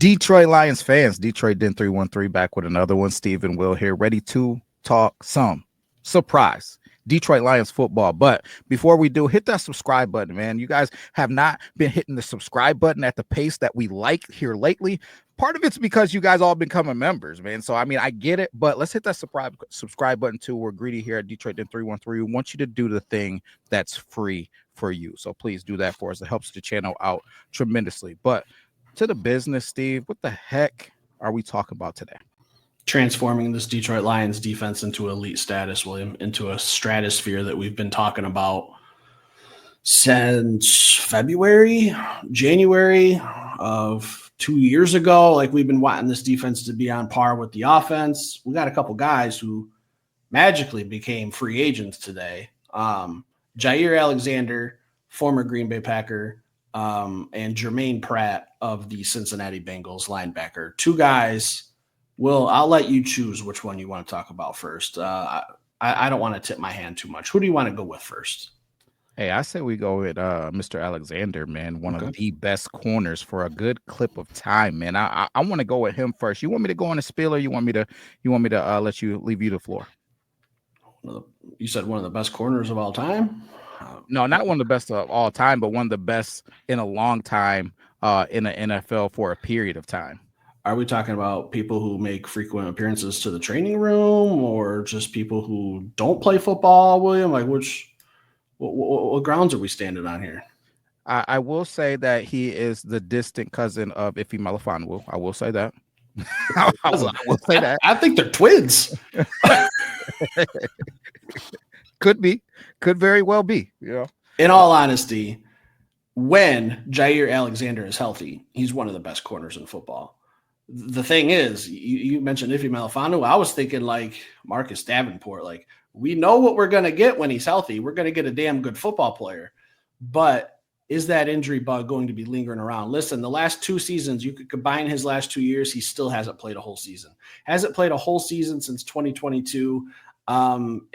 Detroit Lions fans, Detroit Den 313 back with another one. Steve and Will here, ready to talk some surprise Detroit Lions football. But before we do, hit that subscribe button, man. You guys have not been hitting the subscribe button at the pace that we like here lately. Part of it's because you guys all becoming members, man. So, I mean, I get it, but let's hit that subscribe button too. We're greedy here at Detroit Den 313. We want you to do the thing that's free for you. So please do that for us. It helps the channel out tremendously. But to the business, Steve, what the heck are we talking about today? Transforming this Detroit Lions defense into elite status, William, into a stratosphere that we've been talking about since January of 2 years ago. Like, we've been wanting this defense to be on par with the offense. We got a couple guys who magically became free agents today. Jaire Alexander, former Green Bay Packer, and Germaine Pratt of the Cincinnati Bengals, linebacker. Two guys. Will, I'll let you choose which one you want to talk about first. I don't want to tip my hand too much. Who do you want to go with first? Hey, I say we go with Mr. Alexander, man. One of the best corners for a good clip of time, man. I want to go with him first. You want me to go on a spiel, or you want me to leave you the floor? You said one of the best corners of all time? No, not one of the best of all time, but one of the best in a long time in the NFL for a period of time. Are we talking about people who make frequent appearances to the training room, or just people who don't play football, William? Like, what grounds are we standing on here? I will say that he is the distant cousin of Ife Melifonwu. I will say that. I will say that. I think they're twins. Could very well be. Yeah. In all honesty, when Jaire Alexander is healthy, he's one of the best corners in football. The thing is, you mentioned Ife Melifonwu. I was thinking like Marcus Davenport. Like, we know what we're going to get when he's healthy. We're going to get a damn good football player. But is that injury bug going to be lingering around? Listen, the last 2 seasons, you could combine his last 2 years, he still hasn't played a whole season. Hasn't played a whole season since 2022.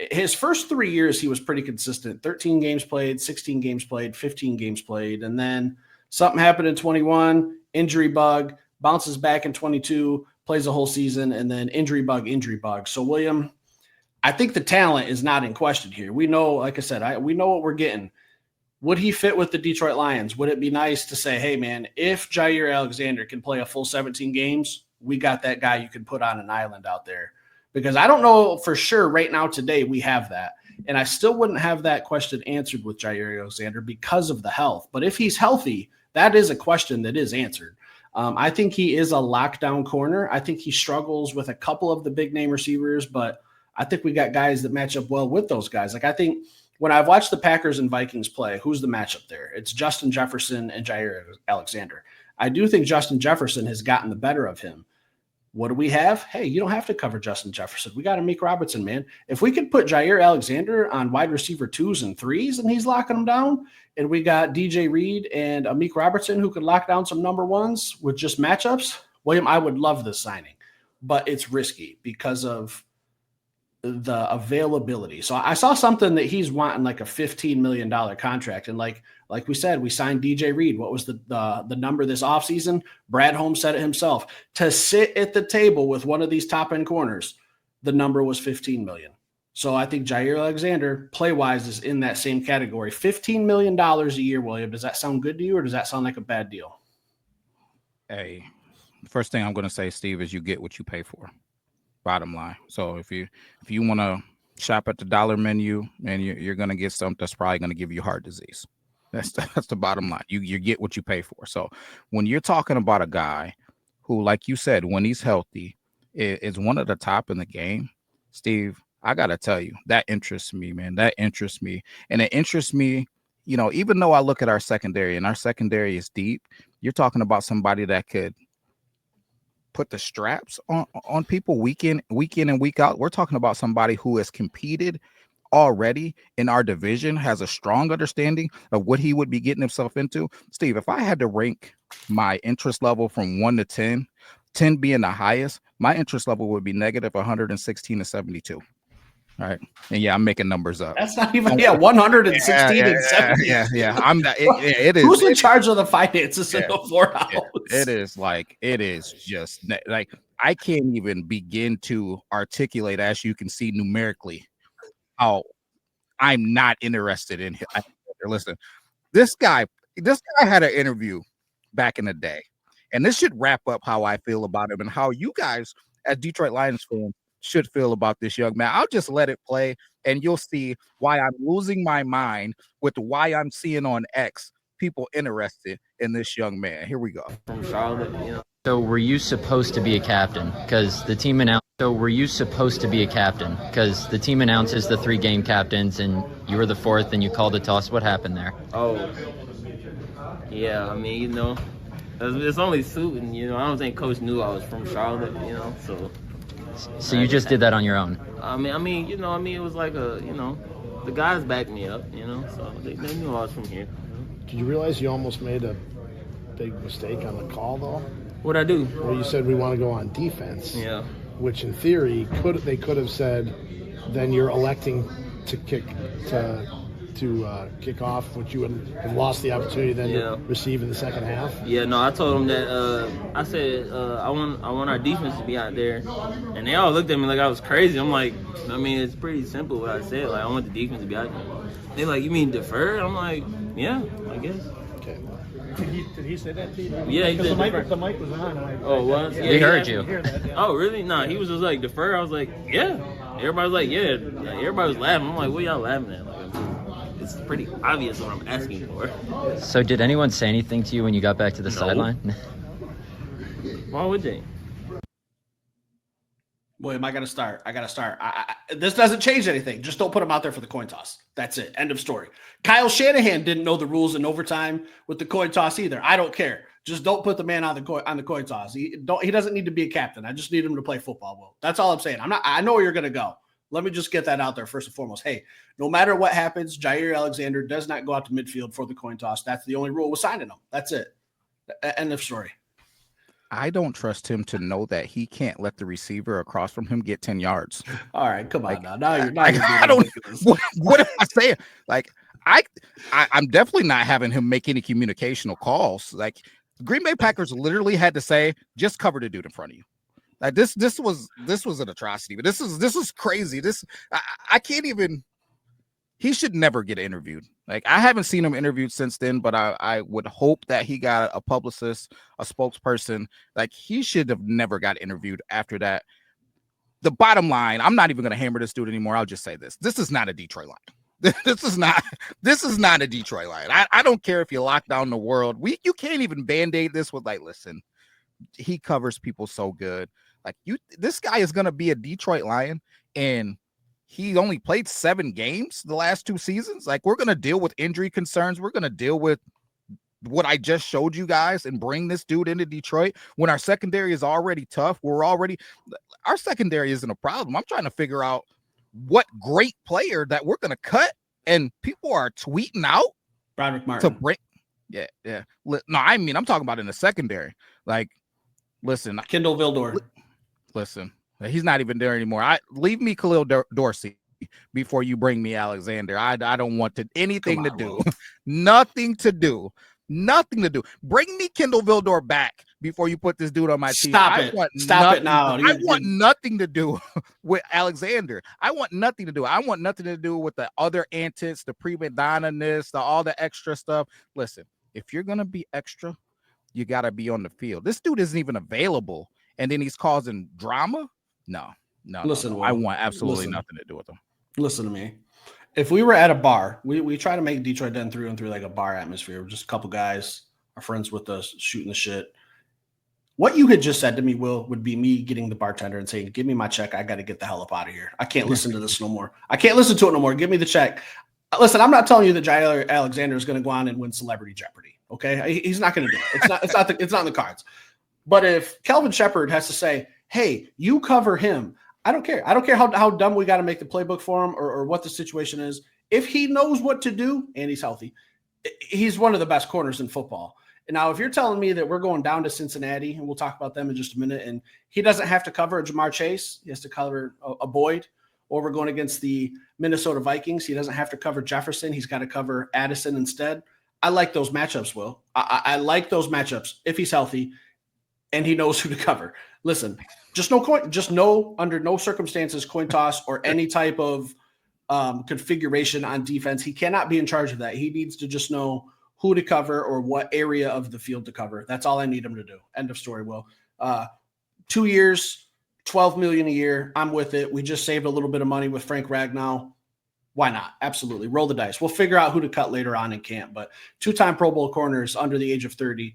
His first 3 years, he was pretty consistent. 13 games played, 16 games played, 15 games played. And then something happened in 21, injury bug, bounces back in 22, plays a whole season, and then injury bug. So, William, I think the talent is not in question here. We know, like I said, we know what we're getting. Would he fit with the Detroit Lions? Would it be nice to say, hey, man, if Jaire Alexander can play a full 17 games, we got that guy you can put on an island out there? Because I don't know for sure right now today we have that. And I still wouldn't have that question answered with Jaire Alexander because of the health. But if he's healthy, that is a question that is answered. I think he is a lockdown corner. I think he struggles with a couple of the big name receivers, but I think we got guys that match up well with those guys. Like, I think when I've watched the Packers and Vikings play, who's the matchup there? It's Justin Jefferson and Jaire Alexander. I do think Justin Jefferson has gotten the better of him. What do we have? Hey, you don't have to cover Justin Jefferson. We got Amik Robertson, man. If we could put Jaire Alexander on wide receiver 2s and 3s and he's locking them down, and we got DJ Reed and Amik Robertson who could lock down some number 1s with just matchups, William, I would love this signing. But it's risky because of the availability. So I saw something that he's wanting like a $15 million contract. And like we said, we signed DJ Reed. What was the number this offseason? Brad Holmes said it himself. To sit at the table with one of these top end corners, the number was $15 million. So I think Jaire Alexander, play-wise, is in that same category. $15 million a year, William. Does that sound good to you, or does that sound like a bad deal? Hey, first thing I'm going to say, Steve, is you get what you pay for. Bottom line. So if you want to shop at the dollar menu, and you're going to get something that's probably going to give you heart disease. That's the bottom line. You get what you pay for. So when you're talking about a guy who, like you said, when he's healthy, is one of the top in the game, Steve, I got to tell you, that interests me, man. That interests me. And it interests me, even though I look at our secondary, and our secondary is deep, you're talking about somebody that could put the straps on people week in and week out. We're talking about somebody who has competed already in our division, has a strong understanding of what he would be getting himself into. Steve, if I had to rank my interest level from 1 to 10, 10 being the highest, my interest level would be negative 116 to 72. right? And yeah, I'm making numbers up. That's not even 116 and 70. Yeah. I'm not. It is. Who's in charge of the finances in the Ford house? It is just like I can't even begin to articulate, as you can see numerically, how I'm not interested in him. Listen, this guy had an interview back in the day, and this should wrap up how I feel about him and how you guys, as Detroit Lions fans, should feel about this young man. I'll just let it play, and you'll see why I'm losing my mind with why I'm seeing on X people interested in this young man. Here we go. From Charlotte, So were you supposed to be a captain? Because the team announced. So were you supposed to be a captain? Because the team announces the 3 game captains, and you were the 4th, and you called a toss. What happened there? Oh, yeah. I mean, it's only suiting. I don't think Coach knew I was from Charlotte. So. So you just did that on your own? I mean, it was like the guys backed me up. So they knew I was from here. Did you realize you almost made a big mistake on the call, though? What'd I do? Well, you said we want to go on defense. Yeah. Which, in theory, they could have said, then you're electing to kick off, which you would have lost the opportunity then to receive in the second half. Yeah, no, I told them that. I said I want our defense to be out there, and they all looked at me like I was crazy. I'm like, it's pretty simple what I said. Like, I want the defense to be out there. They like, you mean defer? I'm like, yeah, I guess. Okay. Did he say that to you? Yeah, he did. The mic was on. Oh, what? Yeah, we heard you. Oh, really? Nah, he was just like, defer? I was like, yeah. Everybody was like, yeah. Everybody was laughing. I'm like, what y'all laughing at? Like, it's pretty obvious what I'm asking for. So did anyone say anything to you when you got back to the sideline? Why would they? Boy, I got to start. This doesn't change anything. Just don't put him out there for the coin toss. That's it. End of story. Kyle Shanahan didn't know the rules in overtime with the coin toss either. I don't care. Just don't put the man on the coin toss. He doesn't need to be a captain. I just need him to play football well. That's all I'm saying. I know where you're going to go. Let me just get that out there first and foremost. Hey, no matter what happens, Jaire Alexander does not go out to midfield for the coin toss. That's the only rule with signing him. That's it. End of story. I don't trust him to know that he can't let the receiver across from him get 10 yards. All right, come on now. You're I don't. What am I saying? Like, I'm definitely not having him make any communicational calls. Like, Green Bay Packers literally had to say, just cover the dude in front of you. Like this was an atrocity. But this is crazy. I can't even. He should never get interviewed. Like, I haven't seen him interviewed since then, but I would hope that he got a publicist, a spokesperson. Like, he should have never got interviewed after that. The bottom line, I'm not even going to hammer this dude anymore. I'll just say this. This is not a Detroit Lion. This is not a Detroit Lion. I don't care if you lock down the world. You can't even Band-Aid this with, like, listen, he covers people so good. Like, this guy is going to be a Detroit Lion, and he only played 7 games the last 2 seasons. Like, we're going to deal with injury concerns. We're going to deal with what I just showed you guys and bring this dude into Detroit when our secondary is already tough. Our secondary isn't a problem. I'm trying to figure out what great player that we're going to cut, and people are tweeting out Broderick Martin to bring. Yeah. No, I'm talking about in the secondary. Like, listen, Kendall Vildor. Listen. He's not even there anymore. Leave me Khalil Dorsey before you bring me Alexander. I don't want anything to do. Nothing to do. Bring me Kendall Vildor back before you put this dude on my team. Stop it now. I want nothing to do with Alexander. I want nothing to do. I want nothing to do with the other antics, the prima donna-ness, all the extra stuff. Listen, if you're going to be extra, you got to be on the field. This dude isn't even available, and then he's causing drama. No. Listen, no. I want absolutely nothing to do with him. Listen to me. If we were at a bar, we try to make Detroit done through and through like a bar atmosphere. Just a couple guys, our friends with us, shooting the shit. What you had just said to me, Will, would be me getting the bartender and saying, give me my check. I got to get the hell up out of here. I can't listen to this no more. I can't listen to it no more. Give me the check. Listen, I'm not telling you that Jaire Alexander is going to go on and win Celebrity Jeopardy. Okay. He's not going to do it. It's not in the cards. But if Kelvin Shepard has to say, hey, you cover him, I don't care. I don't care how dumb we got to make the playbook for him or what the situation is. If he knows what to do and he's healthy, he's one of the best corners in football. And now, if you're telling me that we're going down to Cincinnati, and we'll talk about them in just a minute, and he doesn't have to cover a Jamar Chase, he has to cover a Boyd or we're going against the Minnesota Vikings. He doesn't have to cover Jefferson. He's got to cover Addison instead. I like those matchups, Will. I like those matchups if he's healthy and he knows who to cover. Listen, just under no circumstances coin toss or any type of configuration on defense. He cannot be in charge of that. He needs to just know who to cover or what area of the field to cover. That's all I need him to do. End of story, Will. 2 years, $12 million a year. I'm with it. We just saved a little bit of money with Frank Ragnow. Why not? Absolutely. Roll the dice. We'll figure out who to cut later on in camp. But 2-time Pro Bowl corners under the age of 30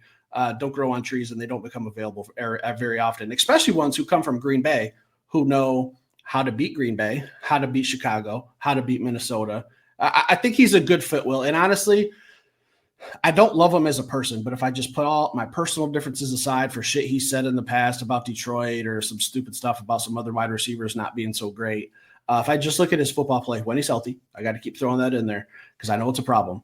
don't grow on trees, and they don't become available very often, especially ones who come from Green Bay who know how to beat Green Bay, how to beat Chicago, how to beat Minnesota. I think he's a good fit, Will. And honestly, I don't love him as a person, but if I just put all my personal differences aside for shit he said in the past about Detroit or some stupid stuff about some other wide receivers not being so great, if I just look at his football play when he's healthy, I got to keep throwing that in there because I know it's a problem.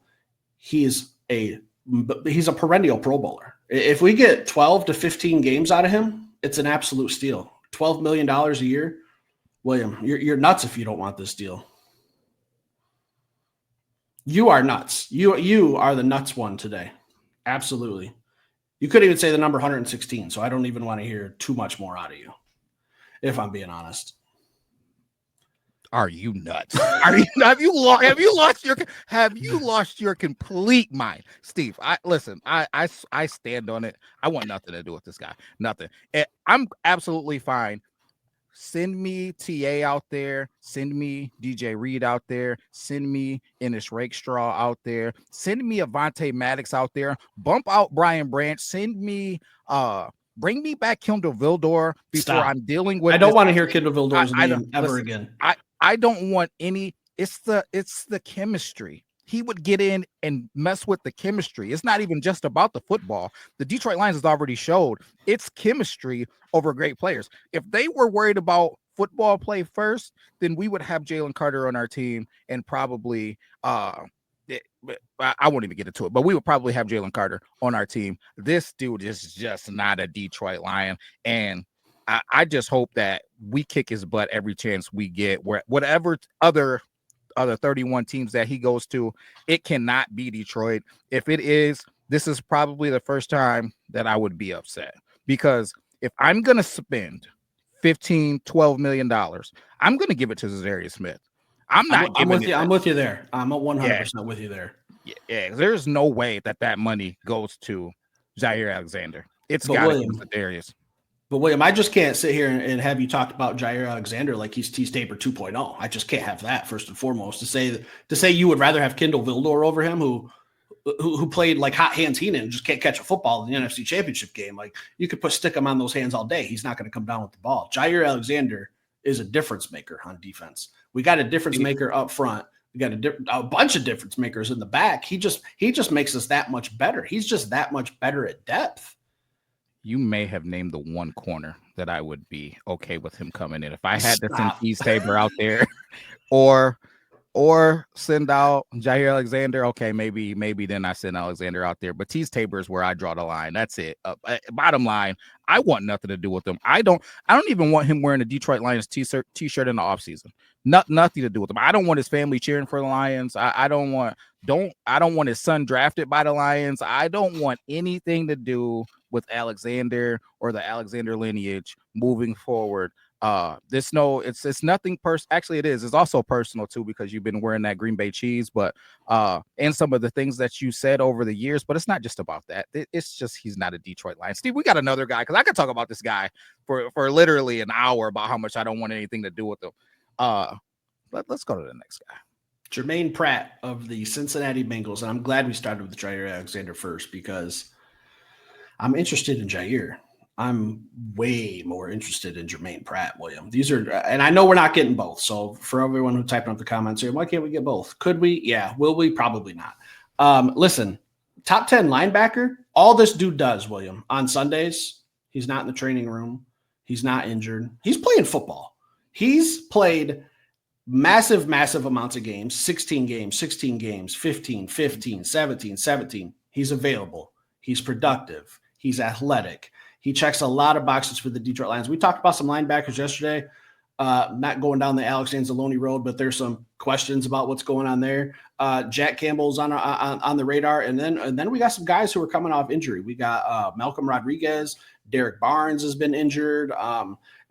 He's a perennial Pro Bowler. If we get 12 to 15 games out of him, it's an absolute steal. $12 million a year. William, you're nuts if you don't want this deal. You are nuts. You are the nuts one today. Absolutely. You could even say the number 116, so I don't even want to hear too much more out of you, if I'm being honest. Are you nuts? Have you lost your complete mind, Steve? I stand on it. I want nothing to do with this guy. Nothing. I'm absolutely fine. Send me TA out there. Send me DJ Reed out there. Send me Ennis Rakestraw out there. Send me Avonte Maddox out there. Bump out Brian Branch. Send me bring me back Kendall Vildor before I'm dealing with. I don't want to hear Kendall Vildor's name ever again. I don't want any. It's the chemistry. He would get in and mess with the chemistry. It's not even just about the football. The Detroit Lions has already showed it's chemistry over great players. If they were worried about football play first, then we would have Jalen Carter on our team and probably I won't even get into it, but we would probably have Jalen Carter on our team. This dude is just not a Detroit Lion. And I just hope that we kick his butt every chance we get, where whatever other 31 teams that he goes to, it cannot be Detroit. If it is, this is probably the first time that I would be upset, because if I'm going to spend $12 million, I'm going to give it to Zadarius Smith. I'm with you there. I'm 100% with you there. Yeah, there's no way that money goes to Jaire Alexander. It's got to be Zadarius. But William, I just can't sit here and have you talk about Jaire Alexander like he's T-Staper 2.0. I just can't have that, first and foremost. To say you would rather have Kendall Vildor over him, who played like hot hands Heenan and just can't catch a football in the NFC Championship game. Like, you could stick him on those hands all day. He's not going to come down with the ball. Jaire Alexander is a difference maker on defense. We got a difference maker up front. We got a bunch of difference makers in the back. He just makes us that much better. He's just that much better at depth. You may have named the one corner that I would be okay with him coming in. If I had to send Keith Tabor out there or send out Jaire Alexander, okay, maybe then I send Alexander out there. But Tease Tabor is where I draw the line. That's it. Bottom line, I want nothing to do with him. I don't even want him wearing a Detroit Lions t-shirt in the offseason. Nothing to do with him. I don't want his family cheering for the Lions. I don't want his son drafted by the Lions. I don't want anything to do with Alexander or the Alexander lineage moving forward. It's nothing actually it is. It's also personal too, because you've been wearing that Green Bay cheese, but and some of the things that you said over the years, but it's not just about that. It's just he's not a Detroit Lion. Steve, we got another guy, because I could talk about this guy for literally an hour about how much I don't want anything to do with him. But let's go to the next guy. Germaine Pratt of the Cincinnati Bengals. And I'm glad we started with Jaire Alexander first, because I'm interested in Jaire. I'm way more interested in Germaine Pratt, William. These are, and I know we're not getting both. So for everyone who typed up the comments here, why can't we get both? Could we? Yeah. Will we? Probably not. Listen, top 10 linebacker. All this dude does, William, on Sundays, he's not in the training room. He's not injured. He's playing football. He's played massive amounts of games, 16 games, 15, 17. He's available. He's productive. He's athletic. He checks a lot of boxes for the Detroit Lions. We talked about some linebackers yesterday. Not going down the Alex Anzalone road, but there's some questions about what's going on there. Jack Campbell's on the radar, and then we got some guys who are coming off injury. We got Malcolm Rodriguez, Derek Barnes has been injured,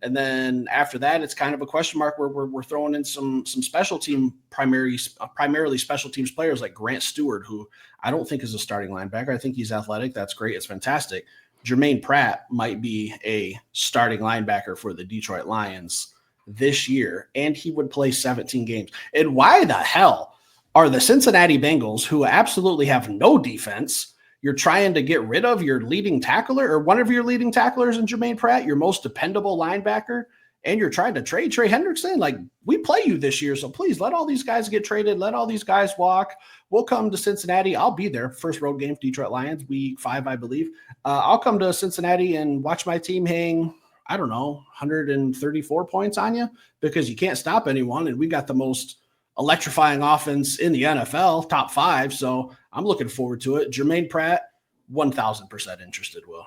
and then after that, it's kind of a question mark where we're throwing in some special team primarily special teams players like Grant Stewart, who I don't think is a starting linebacker. I think he's athletic. That's great. It's fantastic. Germaine Pratt might be a starting linebacker for the Detroit Lions this year, and he would play 17 games. And why the hell are the Cincinnati Bengals, who absolutely have no defense, you're trying to get rid of your leading tackler or one of your leading tacklers in Germaine Pratt, your most dependable linebacker, and you're trying to trade Trey Hendrickson? Like, we play you this year, so please let all these guys get traded. Let all these guys walk. We'll come to Cincinnati. I'll be there. First road game for Detroit Lions, week 5, I believe. I'll come to Cincinnati and watch my team hang, I don't know, 134 points on you, because you can't stop anyone, and we got the most electrifying offense in the NFL, top 5. So I'm looking forward to it. Germaine Pratt, 1,000% interested, Will.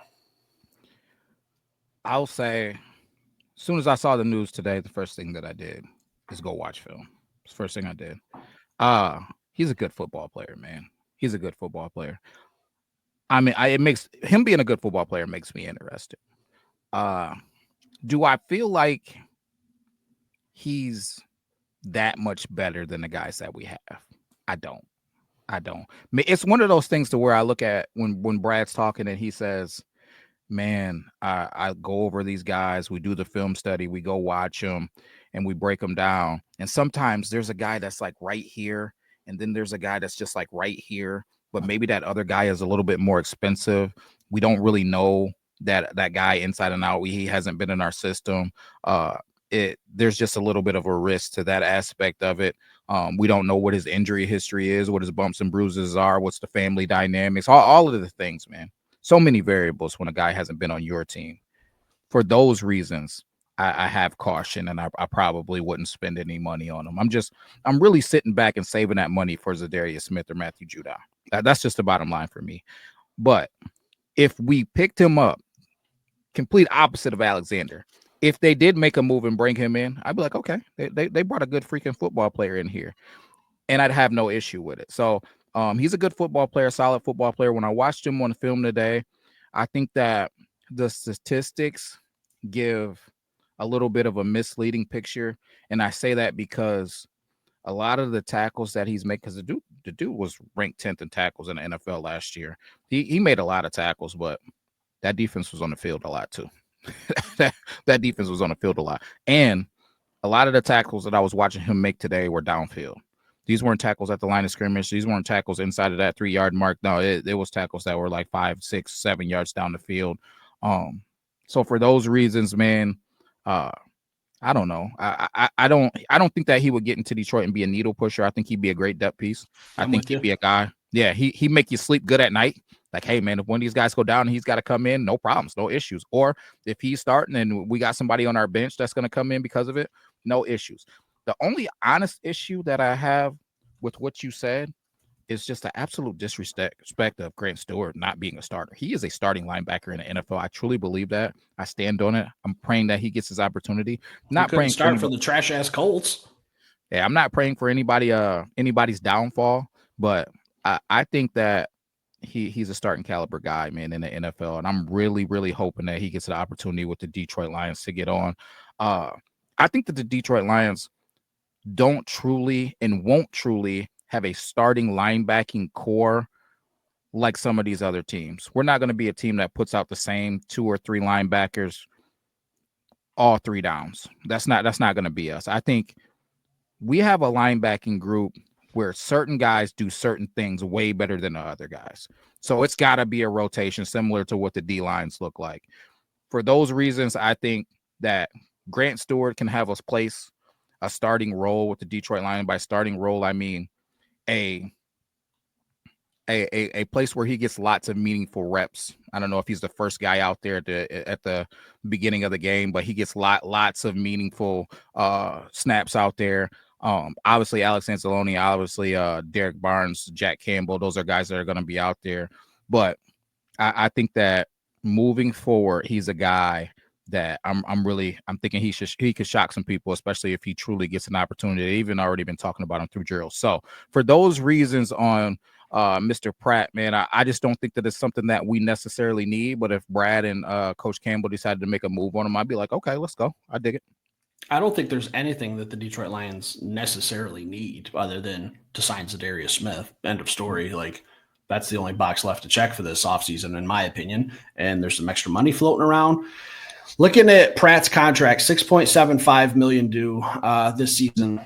I'll say, as soon as I saw the news today, the first thing that I did is go watch film. It's the first thing I did. He's a good football player, man. He's a good football player. I mean, it makes him being a good football player makes me interested. Do I feel like he's that much better than the guys that we have? I don't. It's one of those things to where I look at when Brad's talking and he says, man, I go over these guys, we do the film study, we go watch them, and we break them down. And sometimes there's a guy that's like right here, and then there's a guy that's just like right here, but maybe that other guy is a little bit more expensive. We don't really know that guy inside and out. He hasn't been in our system. There's just a little bit of a risk to that aspect of it. We don't know what his injury history is, what his bumps and bruises are, what's the family dynamics, all of the things, man. So many variables when a guy hasn't been on your team. For those reasons, I have caution, and I probably wouldn't spend any money on him. I'm really sitting back and saving that money for Zadarius Smith or Matthew Judon. That's just the bottom line for me. But if we picked him up, complete opposite of Alexander, if they did make a move and bring him in, I'd be like, okay, they brought a good freaking football player in here, and I'd have no issue with it. So he's a good football player, solid football player. When I watched him on film today, I think that the statistics give a little bit of a misleading picture, and I say that because a lot of the tackles that he's made, because the dude was ranked 10th in tackles in the NFL last year. He made a lot of tackles, but that defense was on the field a lot too. that defense was on the field a lot. And a lot of the tackles that I was watching him make today were downfield. These weren't tackles at the line of scrimmage. These weren't tackles inside of that 3-yard mark. No, it was tackles that were like 5, 6, 7 yards down the field. So for those reasons, man, I don't know. I don't think that he would get into Detroit and be a needle pusher. I think he'd be a great depth piece. I think he'd be a guy. Yeah, he make you sleep good at night. Like, hey, man, if one of these guys go down and he's got to come in, no problems, no issues. Or if he's starting and we got somebody on our bench that's going to come in because of it, no issues. The only honest issue that I have with what you said is just the absolute disrespect of Grant Stewart not being a starter. He is a starting linebacker in the NFL. I truly believe that. I stand on it. I'm praying that he gets his opportunity. Not praying start for the trash ass Colts. Yeah, I'm not praying for anybody's downfall, but I think that he's a starting caliber guy, man, in the NFL, and I'm really, really hoping that he gets the opportunity with the Detroit Lions to get on. I think that the Detroit Lions don't truly and won't truly have a starting linebacking core like some of these other teams. We're not going to be a team that puts out the same 2 or 3 linebackers all 3 downs. That's not going to be us. I think we have a linebacking group where certain guys do certain things way better than the other guys. So it's got to be a rotation similar to what the D-lines look like. For those reasons, I think that Grant Stewart can have us place a starting role with the Detroit Lions. By starting role, I mean a place where he gets lots of meaningful reps. I don't know if he's the first guy out there at the beginning of the game, but he gets lots of meaningful snaps out there. Obviously Alex Anzalone, obviously Derek Barnes, Jack Campbell, those are guys that are going to be out there. But I think that moving forward, he's a guy that I'm thinking he could shock some people, especially if he truly gets an opportunity. They've even already been talking about him through Gerald. So for those reasons on Mr. Pratt, man, I just don't think that it's something that we necessarily need. But if Brad and Coach Campbell decided to make a move on him, I'd be like, okay, let's go. I dig it. I don't think there's anything that the Detroit Lions necessarily need other than to sign Zadarius Smith. End of story. Like, that's the only box left to check for this offseason, in my opinion. And there's some extra money floating around. Looking at Pratt's contract, $6.75 million due this season.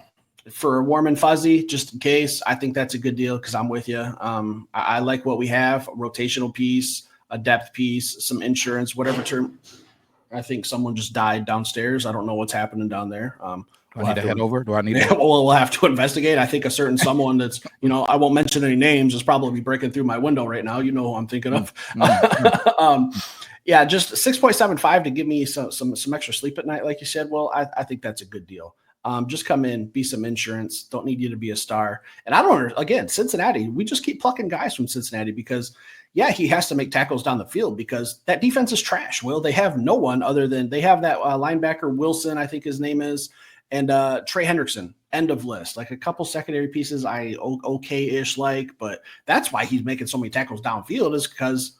For warm and fuzzy, just in case, I think that's a good deal because I'm with you. I like what we have: a rotational piece, a depth piece, some insurance, whatever term. I think someone just died downstairs. I don't know what's happening down there. Do I need to head over? Do I need to? Well, we'll have to investigate. I think a certain someone that's, I won't mention any names, is probably breaking through my window right now. You know who I'm thinking of. Yeah, just 6.75 to give me some extra sleep at night, like you said. Well, I think that's a good deal. Just come in, be some insurance. Don't need you to be a star. And I don't, again, Cincinnati, we just keep plucking guys from Cincinnati because, yeah, he has to make tackles down the field because that defense is trash. Well, they have no one other than they have that linebacker Wilson, I think his name is, and Trey Hendrickson, end of list. Like a couple secondary pieces I okay-ish like, but that's why he's making so many tackles downfield is because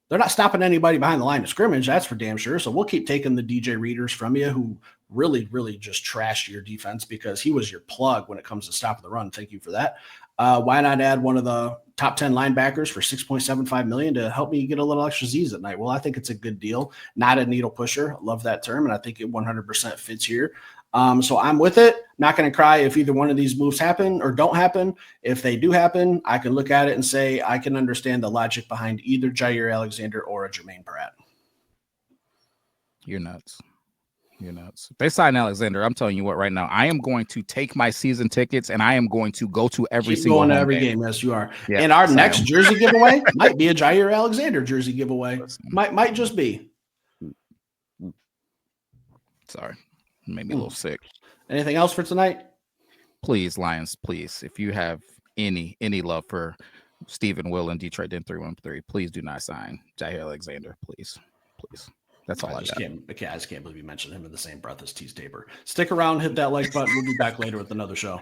they're not stopping anybody behind the line of scrimmage. That's for damn sure. So we'll keep taking the DJ Readers from you who really, really just trashed your defense because he was your plug when it comes to stopping the run. Thank you for that. Why not add one of the top 10 linebackers for $6.75 million to help me get a little extra Z's at night? Well, I think it's a good deal. Not a needle pusher. Love that term. And I think it 100% fits here. So I'm with it. Not going to cry if either one of these moves happen or don't happen. If they do happen, I can look at it and say I can understand the logic behind either Jaire Alexander or a Germaine Pratt. You're nuts. You're nuts. If they sign Alexander, I'm telling you what, right now, I am going to take my season tickets and I am going to go to every Keep single going to every game. Yes, you are. Yeah, and our next jersey giveaway might be a Jaire Alexander jersey giveaway. Might just be. Sorry. Made me a little sick. Anything else for tonight? Please, Lions, please. If you have any love for Stephen Will and Detroit Den 313, please do not sign Jaire Alexander. Please. That's all I got. I just can't believe you mentioned him in the same breath as Tease Tabor. Stick around, hit that like button. We'll be back later with another show.